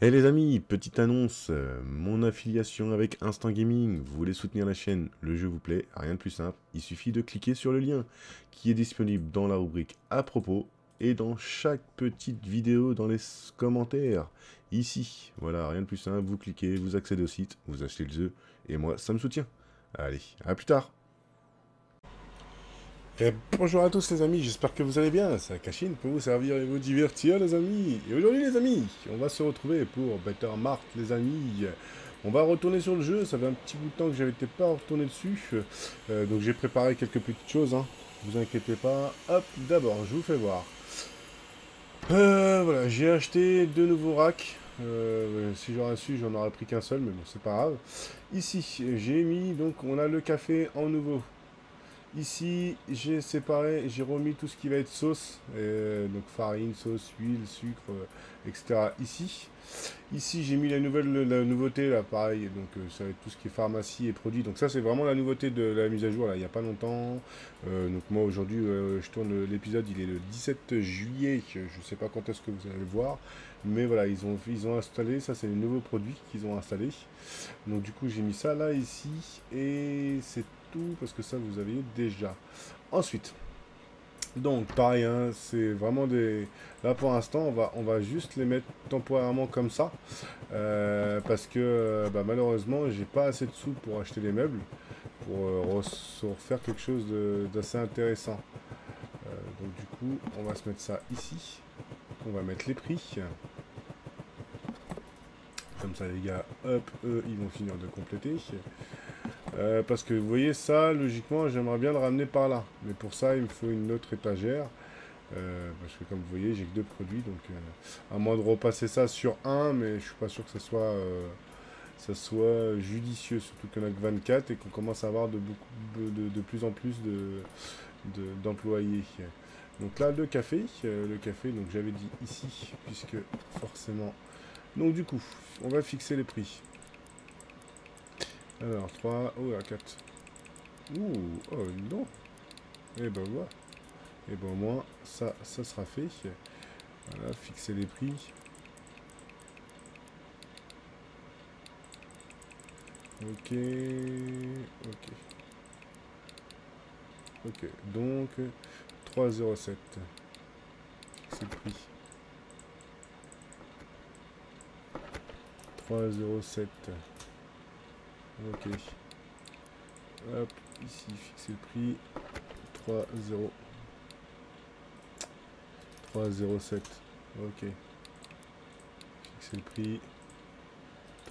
Eh les amis, petite annonce, mon affiliation avec Instant Gaming, vous voulez soutenir la chaîne, le jeu vous plaît, rien de plus simple, il suffit de cliquer sur le lien qui est disponible dans la rubrique à propos et dans chaque petite vidéo dans les commentaires, ici. Voilà, rien de plus simple, vous cliquez, vous accédez au site, vous achetez le jeu, et moi ça me soutient. Allez, à plus tard. Bonjour à tous les amis, j'espère que vous allez bien, c'est Akashin pour vous servir et vous divertir les amis. Et aujourd'hui les amis, on va se retrouver pour Better Mart les amis. On va retourner sur le jeu, ça fait un petit bout de temps que j'avais pas retourné dessus. Donc j'ai préparé quelques petites choses, hein. Vous inquiétez pas. Hop, d'abord je vous fais voir. Voilà, j'ai acheté deux nouveaux racks. Si j'aurais su, j'en aurais pris qu'un seul, mais bon c'est pas grave. Ici, j'ai mis, donc on a le café en nouveau. Ici, j'ai séparé, j'ai remis tout ce qui va être sauce, donc farine, sauce, huile, sucre, etc. Ici, j'ai mis la nouveauté là, pareil, donc ça va être tout ce qui est pharmacie et produits. Donc ça, c'est vraiment la nouveauté de la mise à jour là, il n'y a pas longtemps. Donc moi aujourd'hui, je tourne l'épisode, il est le 17 juillet. Je ne sais pas quand est-ce que vous allez le voir, mais voilà, ils ont installé, ça c'est les nouveaux produits qu'ils ont installés. Donc du coup, j'ai mis ça là ici et c'est tout parce que ça vous aviez déjà. Ensuite, donc pareil, hein, c'est vraiment des... Là pour l'instant, on va juste les mettre temporairement comme ça. Parce que bah, malheureusement, j'ai pas assez de sous pour acheter les meubles. Pour refaire quelque chose d'assez intéressant. Donc du coup, on va se mettre ça ici. On va mettre les prix. Comme ça les gars, hop, eux, ils vont finir de compléter. Parce que vous voyez ça, logiquement, j'aimerais bien le ramener par là. Mais pour ça, il me faut une autre étagère. Parce que comme vous voyez, j'ai que deux produits. Donc, à moins de repasser ça sur un, mais je suis pas sûr que ça soit judicieux. Surtout qu'il n'y en a que 24 et qu'on commence à avoir de plus en plus d'employés. Donc là, le café, donc j'avais dit ici, puisque forcément... Donc du coup, on va fixer les prix. Alors, 3, oh, 4. Ouh, oh non. Et ben voilà. Et ben au moins, ça sera fait. Voilà, fixer les prix. Ok. Ok. Ok. Donc, 3,07. Fixer le prix. 3,07. Ok. Hop, ici, fixer le prix. 3,0. 3,07. Ok. Fixer le prix.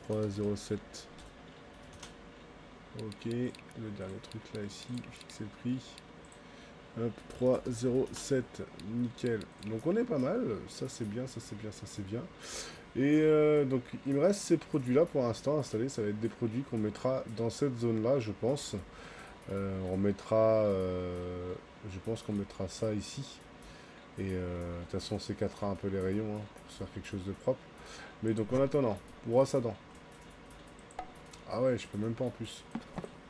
3,07. Ok. Le dernier truc là, ici. Fixer le prix. Hop, 3,07. Nickel. Donc on est pas mal. Ça c'est bien, ça c'est bien, ça c'est bien. Et donc il me reste ces produits-là pour l'instant installés. Ça va être des produits qu'on mettra dans cette zone-là, je pense. On mettra... je pense qu'on mettra ça ici. Et de toute façon, on s'écatera un peu les rayons, hein, pour se faire quelque chose de propre. Mais donc en attendant, brosse à dents. Ah ouais, je peux même pas en plus.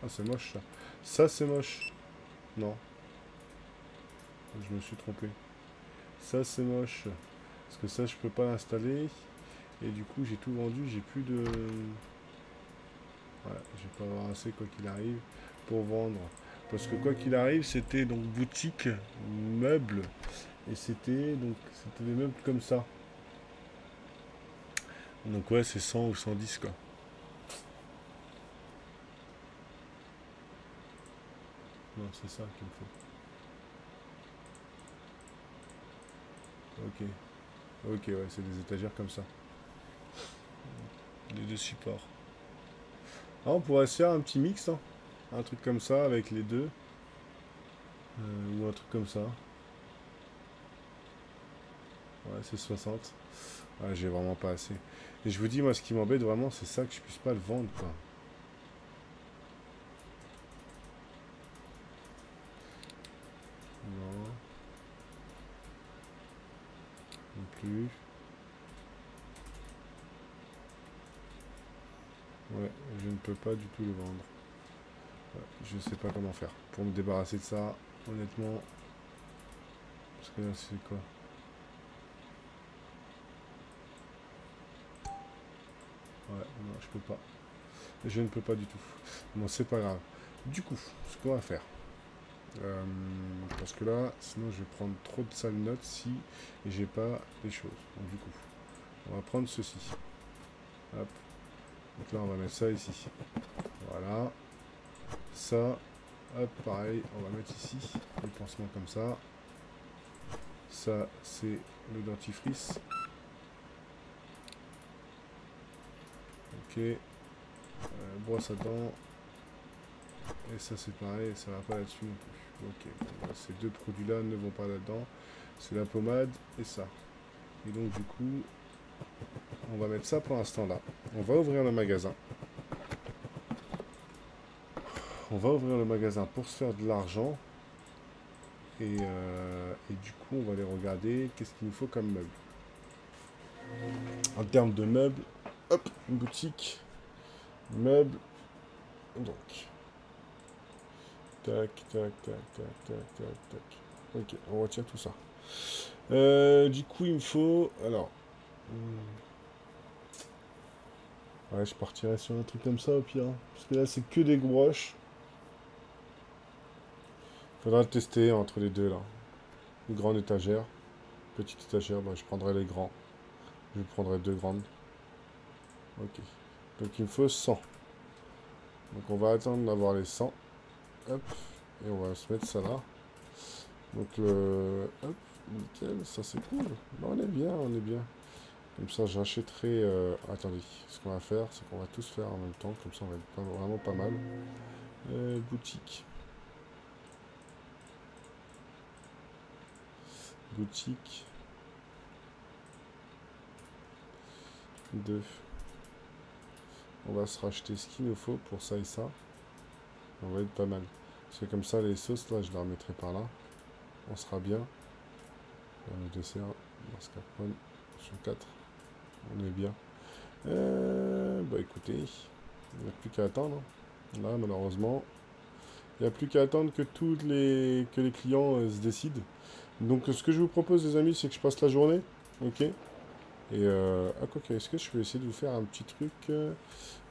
Ah, c'est moche ça. Ça, c'est moche. Non, je me suis trompé. Ça, c'est moche. Parce que ça, je peux pas l'installer. Et du coup, j'ai tout vendu. J'ai plus de... Voilà, je vais pas avoir assez, quoi qu'il arrive, pour vendre. Parce que quoi qu'il arrive, c'était donc boutique, meubles. Et c'était des meubles comme ça. Donc ouais, c'est 100 ou 110 quoi. Non, c'est ça qu'il me faut. Ok. Ok, ouais, c'est des étagères comme ça. Les deux supports. Ah, on pourrait se faire un petit mix, hein. Un truc comme ça avec les deux. Ou un truc comme ça. Ouais, c'est 60. Ouais, j'ai vraiment pas assez. Et je vous dis, moi, ce qui m'embête vraiment, c'est ça, que je puisse pas le vendre, quoi. Non, non plus. Ouais, je ne peux pas du tout le vendre. Ouais, je sais pas comment faire. Pour me débarrasser de ça, honnêtement. Parce que là, c'est quoi? Ouais, non, je peux pas. Je ne peux pas du tout. Bon, c'est pas grave. Du coup, ce qu'on va faire. Parce que là, sinon je vais prendre trop de sales notes si j'ai pas les choses. Donc du coup, on va prendre ceci. Hop. Donc là, on va mettre ça ici. Voilà. Ça. Hop, pareil, on va mettre ici. Le pansement comme ça. Ça, c'est le dentifrice. Ok. Brosse à dents. Et ça, c'est pareil, ça va pas là-dessus non plus. Ok, bon, bah, ces deux produits-là ne vont pas là-dedans. C'est la pommade et ça. Et donc, du coup, on va mettre ça pour l'instant là. On va ouvrir le magasin. On va ouvrir le magasin pour se faire de l'argent. Et du coup, on va aller regarder qu'est-ce qu'il nous faut comme meuble. En termes de meubles, hop, une boutique. Meubles. Donc. Tac, tac, tac, tac, tac, tac, tac. Ok, on retire tout ça. Du coup, il me faut... Alors... Ouais, je partirais sur un truc comme ça au pire. Parce que là, c'est que des broches. Faudra le tester entre les deux, là. Une grande étagère. Petite étagère, bah, je prendrai les grands. Je prendrai deux grandes. Ok. Donc, il me faut 100. Donc, on va attendre d'avoir les 100. Hop. Et on va se mettre ça là. Donc, hop. Nickel. Ça, c'est cool. Bah, on est bien, on est bien. Comme ça, j'achèterai... attendez. Ce qu'on va faire, c'est qu'on va tous faire en même temps. Comme ça, on va être vraiment pas mal. Boutique. Boutique. 2. On va se racheter ce qu'il nous faut pour ça et ça. On va être pas mal. Parce que comme ça, les sauces, là, je les remettrai par là. On sera bien. Le dessert, mascarpone, sur 4. On est bien. Bah écoutez, il n'y a plus qu'à attendre. Là, malheureusement, il n'y a plus qu'à attendre que les clients se décident. Donc, ce que je vous propose, les amis, c'est que je passe la journée. Ok. Et, quoi, est-ce que je vais essayer de vous faire un petit truc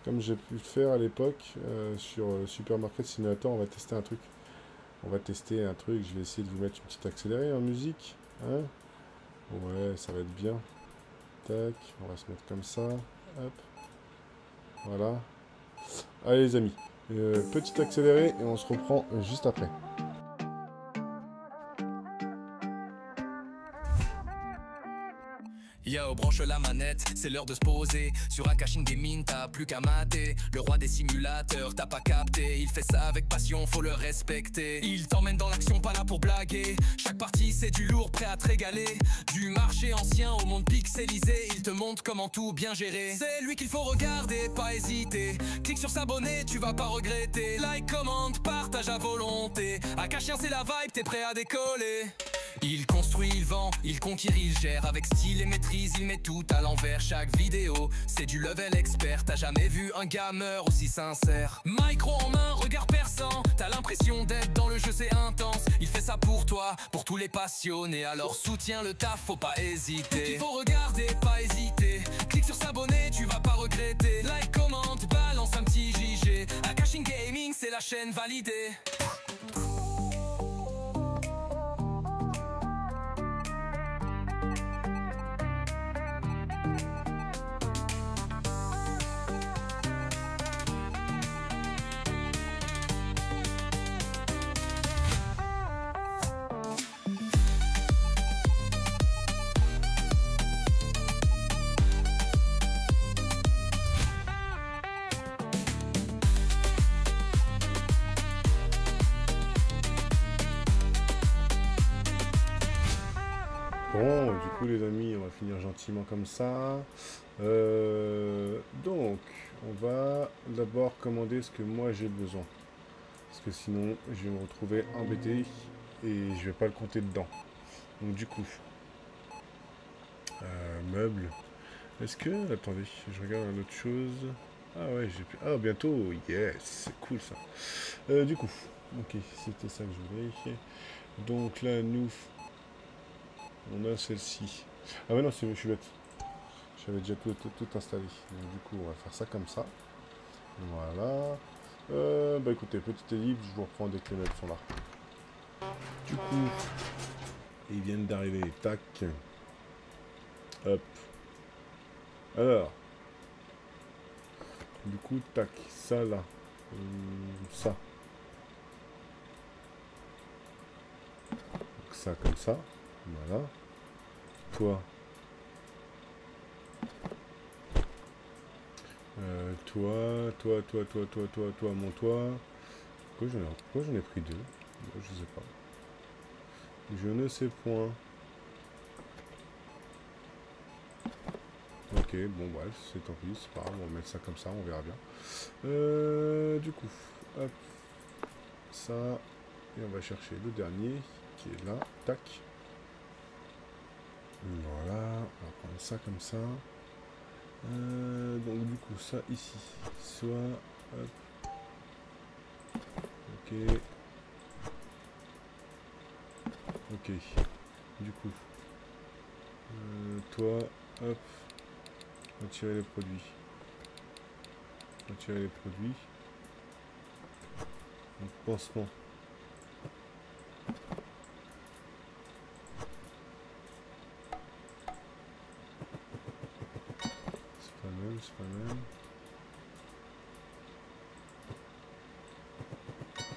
comme j'ai pu le faire à l'époque sur Supermarket Simulator. On va tester un truc. On va tester un truc. Je vais essayer de vous mettre une petite accélérée en musique. Hein, ouais, ça va être bien. Tac, on va se mettre comme ça. Hop. Voilà. Allez les amis, petite accélérée et on se reprend juste après. Yo, branche la manette, c'est l'heure de se poser. Sur Akashin Gaming, t'as plus qu'à mater. Le roi des simulateurs, t'as pas capté. Il fait ça avec passion, faut le respecter. Il t'emmène dans l'action, pas là pour blaguer. Chaque partie, c'est du lourd, prêt à te régaler. Du marché ancien au monde pixelisé, il te montre comment tout bien gérer. C'est lui qu'il faut regarder, pas hésiter. Clique sur s'abonner, tu vas pas regretter. Like, commente, partage à volonté. Akashin, c'est la vibe, t'es prêt à décoller. Il construit, il vend, il conquiert, il gère. Avec style et maîtrise, il met tout à l'envers. Chaque vidéo, c'est du level expert. T'as jamais vu un gamer aussi sincère. Micro en main, regard perçant. T'as l'impression d'être dans le jeu, c'est intense. Il fait ça pour toi, pour tous les passionnés. Alors soutiens le taf, faut pas hésiter. Il faut regarder, pas hésiter. Clique sur s'abonner, tu vas pas regretter. Like, commente, balance un petit JG. Akashin Gaming, c'est la chaîne validée. Bon, du coup les amis, on va finir gentiment comme ça. Donc, on va d'abord commander ce que moi j'ai besoin. Parce que sinon, je vais me retrouver embêté et je vais pas le compter dedans. Donc du coup, meubles. Est-ce que... Attendez, je regarde une autre chose. Ah ouais, j'ai pu... Ah, bientôt, yes, c'est cool ça. Du coup, ok, c'était ça que je voulais. Donc là, nous... On a celle-ci. Ah mais non, je suis bête. J'avais déjà tout installé. Donc du coup, on va faire ça comme ça. Voilà. Bah écoutez, petite ellipse, je vous reprends dès que les meubles sont là. Du coup, ils viennent d'arriver. Tac. Hop. Alors. Du coup, tac. Ça là. Ça. Donc, ça comme ça. Voilà. Toi. Toi, mon toit. Pourquoi j'en ai pris deux? Je sais pas. Je ne sais point. Ok, bon bref, c'est tant pis, c'est pas grave, on va mettre ça comme ça, on verra bien. Du coup, hop, ça, et on va chercher le dernier, qui est là, tac. Voilà, on va prendre ça comme ça. Donc du coup, ça ici, soit, hop, ok, ok, du coup, toi, hop, retirer les produits. Retirer les produits. Donc, pansement. C'est pas le même, c'est pas le même.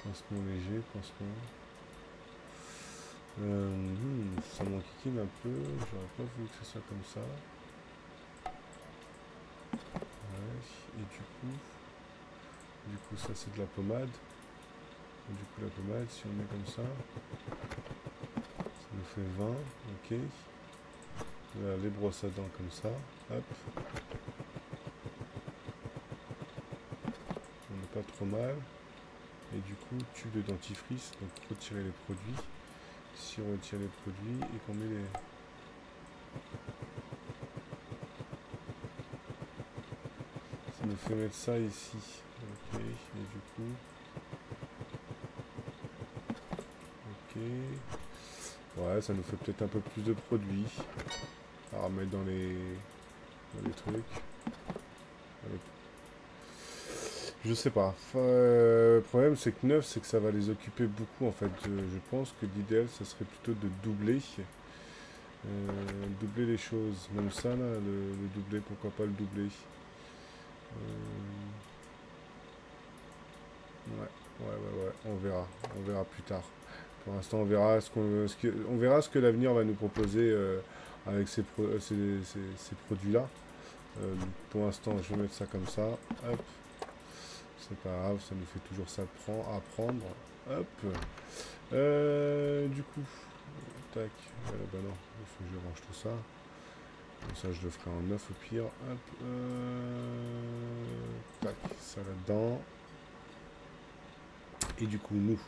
Pansement léger, pansement. Ça m'enquiquine un peu. J'aurais pas voulu que ce soit comme ça. Ouais, et du coup ça c'est de la pommade. Et du coup la pommade, si on met comme ça nous fait 20, ok. Là, les brosses à dents comme ça, hop. On n'est pas trop mal. Et du coup, tube de dentifrice, donc retirer les produits. Si on retire les produits et qu'on met les... Ça nous fait mettre ça ici. Ok, et du coup... Ok. Ouais, ça nous fait peut-être un peu plus de produits. À remettre dans les trucs. Allez. Je sais pas. Le problème c'est que 9, c'est que ça va les occuper beaucoup en fait. Je pense que l'idéal, ça serait plutôt de doubler. Doubler les choses. Même ça là, le doubler, pourquoi pas le doubler. Ouais, on verra plus tard. Pour l'instant, on verra ce que l'avenir va nous proposer avec ces produits-là. Pour l'instant, je vais mettre ça comme ça. Hop. C'est pas grave, ça nous fait toujours ça à prendre. Hop. Du coup, tac. Bah non, il faut que je range tout ça. Comme ça, je le ferai en 9 au pire. Hop. Tac, ça là-dedans. Et du coup, nous.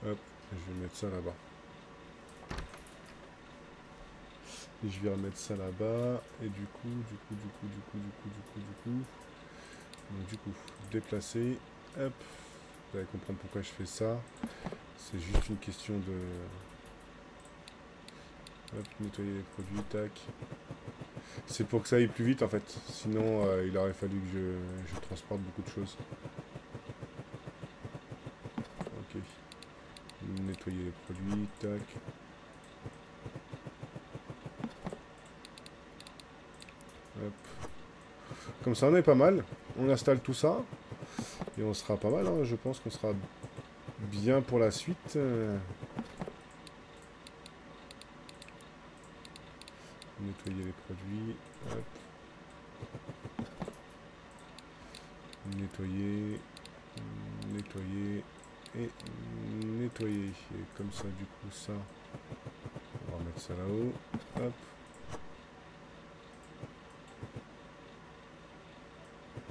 Hop, je vais mettre ça là-bas. Et je vais remettre ça là-bas. Et du coup. Donc du coup, déplacer. Hop. Vous allez comprendre pourquoi je fais ça. C'est juste une question de... Hop, nettoyer les produits, tac. C'est pour que ça aille plus vite en fait. Sinon, il aurait fallu que je transporte beaucoup de choses. Ok. Nettoyer les produits, tac. Hop. Comme ça, on est pas mal. On installe tout ça. Et on sera pas mal, hein. Je pense qu'on sera bien pour la suite. Nettoyer les produits. Hop. Nettoyer. Nettoyer. Et nettoyer. Et comme ça, du coup, ça. On va remettre ça là-haut. Hop.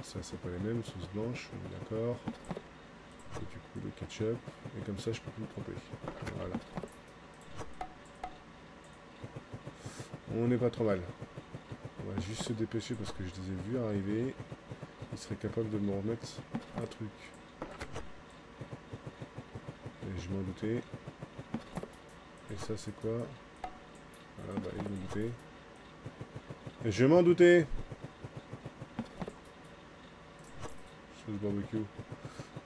Ça, c'est pas les mêmes, sauce blanche, on est d'accord. Et du coup, le ketchup. Et comme ça, je peux plus me tromper. Voilà. On n'est pas trop mal. On va juste se dépêcher parce que je les ai vus arriver. Ils seraient capables de me remettre un truc. Et je m'en doutais. Et ça, c'est quoi? Voilà, bah, ils m'ont douté. Je m'en doutais. Sauce barbecue.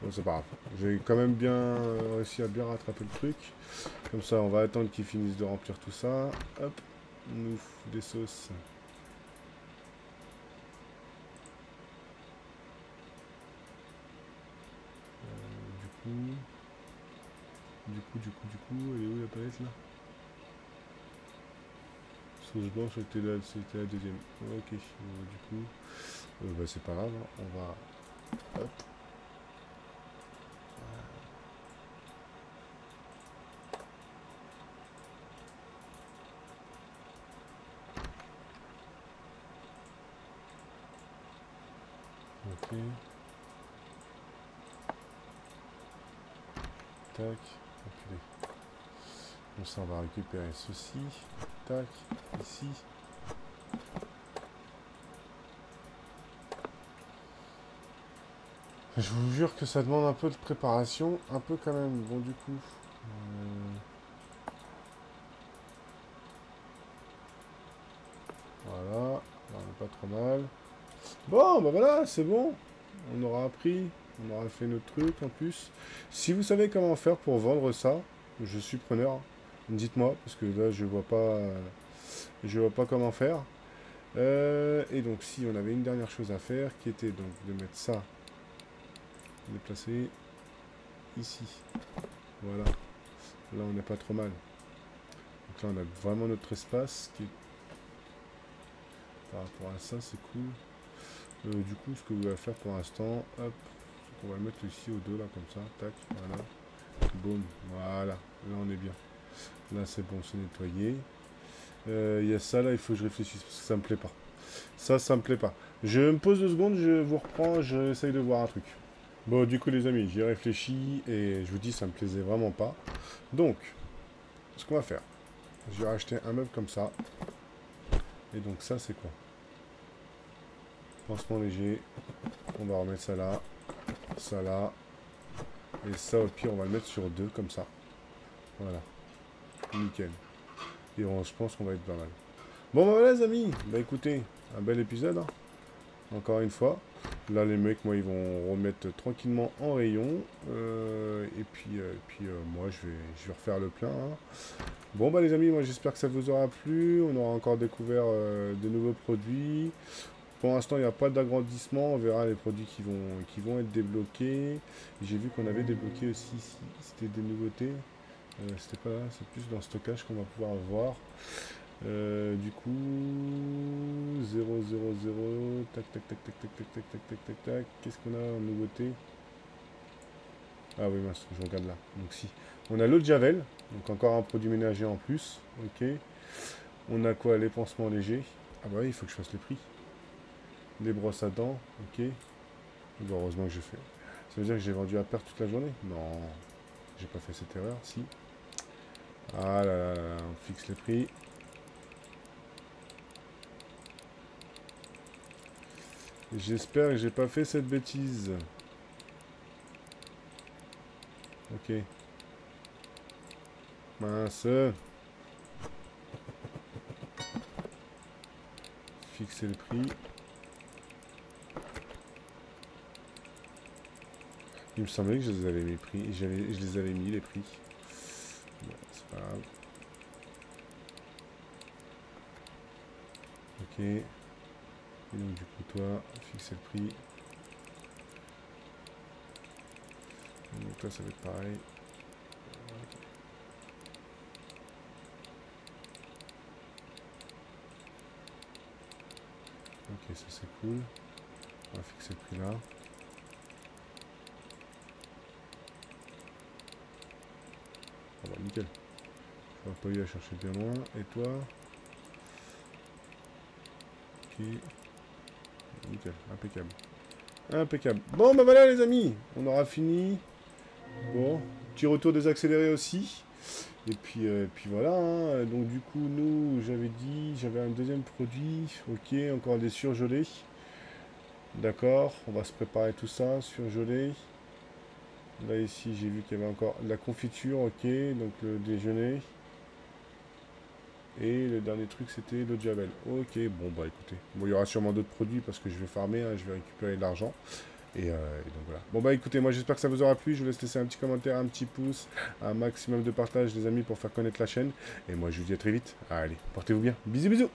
Bon, c'est pas grave. J'ai quand même bien réussi à bien rattraper le truc. Comme ça, on va attendre qu'ils finissent de remplir tout ça. Hop. On ouvre des sauces. Du coup, elle est où la palette là? Sauce blanche, c'était la deuxième. Ok, du coup, bah, c'est pas grave, hein. On va. Hop. Ok. Tac. Enculé. Comme ça, on va récupérer ceci. Tac. Ici. Je vous jure que ça demande un peu de préparation. Un peu quand même. Bon, du coup. Voilà. Là, on est pas trop mal. Bon, bah voilà, c'est bon. On aura appris. On aura fait notre truc en plus. Si vous savez comment faire pour vendre ça, je suis preneur. Dites-moi, parce que là, je vois pas comment faire. Et donc, si on avait une dernière chose à faire, qui était donc de mettre ça, déplacer ici. Voilà. Là, on n'est pas trop mal. Donc là, on a vraiment notre espace qui est... Par rapport à ça, c'est cool. Du coup, ce que vous allez faire pour l'instant, hop, on va le mettre ici au dos, là, comme ça. Tac, voilà. Boum, voilà. Là, on est bien. Là, c'est bon, c'est nettoyé. Il y a ça, là, il faut que je réfléchisse, parce que ça me plaît pas. Ça me plaît pas. Je me pose 2 secondes, je vous reprends, j'essaye de voir un truc. Bon, du coup, les amis, j'y réfléchis, et je vous dis, ça me plaisait vraiment pas. Donc, ce qu'on va faire, je vais racheter un meuble comme ça. Et donc, ça, c'est quoi? Pansement léger. On va remettre ça là. Ça là. Et ça, au pire, on va le mettre sur 2, comme ça. Voilà. Nickel. Et je pense qu'on va être pas mal. Bon, bah voilà, les amis. Bah écoutez, un bel épisode. Hein. Encore une fois. Là, les mecs, moi, ils vont remettre tranquillement en rayon. Et puis, moi, je vais refaire le plein. Hein. Bon, bah les amis, moi, j'espère que ça vous aura plu. On aura encore découvert de nouveaux produits. Pour l'instant, il n'y a pas d'agrandissement. On verra les produits qui vont être débloqués. J'ai vu qu'on avait débloqué aussi ici. C'était des nouveautés. C'était pas là, c'est plus dans le stockage qu'on va pouvoir voir. Du coup, 0, 0, 0. Tac, tac, tac, tac, tac, tac, tac, tac, tac, tac, tac. Qu'est-ce qu'on a en nouveauté? Ah oui, mince, je regarde là. Donc si. On a l'eau de Javel. Donc encore un produit ménager en plus. Ok. On a quoi? Les pansements légers. Ah bah oui, il faut que je fasse le prix. Les brosses à dents, ok. Bon, heureusement que je fais. Ça veut dire que j'ai vendu à perte toute la journée? Non, j'ai pas fait cette erreur, si. Ah là là là, on fixe les prix. J'espère que j'ai pas fait cette bêtise. Ok. Mince. Fixer le prix. Il me semblait que je les avais mis prix. Je les avais mis les prix. Bon, c'est pas grave. Ok. Et donc du coup toi, fixer le prix. Donc toi ça va être pareil. Ok, ça c'est cool. On va fixer le prix là. Ah bah nickel. Je n'aurais pas eu à chercher bien loin. Et toi? Ok. Nickel, impeccable. Impeccable. Bon bah voilà les amis, on aura fini. Bon, petit retour des accélérés aussi. Et puis voilà, hein. Donc du coup nous, j'avais un deuxième produit. Ok, encore des surgelés. D'accord, on va se préparer tout ça, surgelé. Là ici j'ai vu qu'il y avait encore de la confiture, ok, donc le déjeuner. Et le dernier truc, c'était le Javel. Ok, bon, bah écoutez. Bon, il y aura sûrement d'autres produits parce que je vais farmer, hein, je vais récupérer de l'argent. Et donc voilà. Bon, bah écoutez, moi j'espère que ça vous aura plu. Je vous laisse laisser un petit commentaire, un petit pouce, un maximum de partage, les amis, pour faire connaître la chaîne. Et moi, je vous dis à très vite. Allez, portez-vous bien. Bisous, bisous.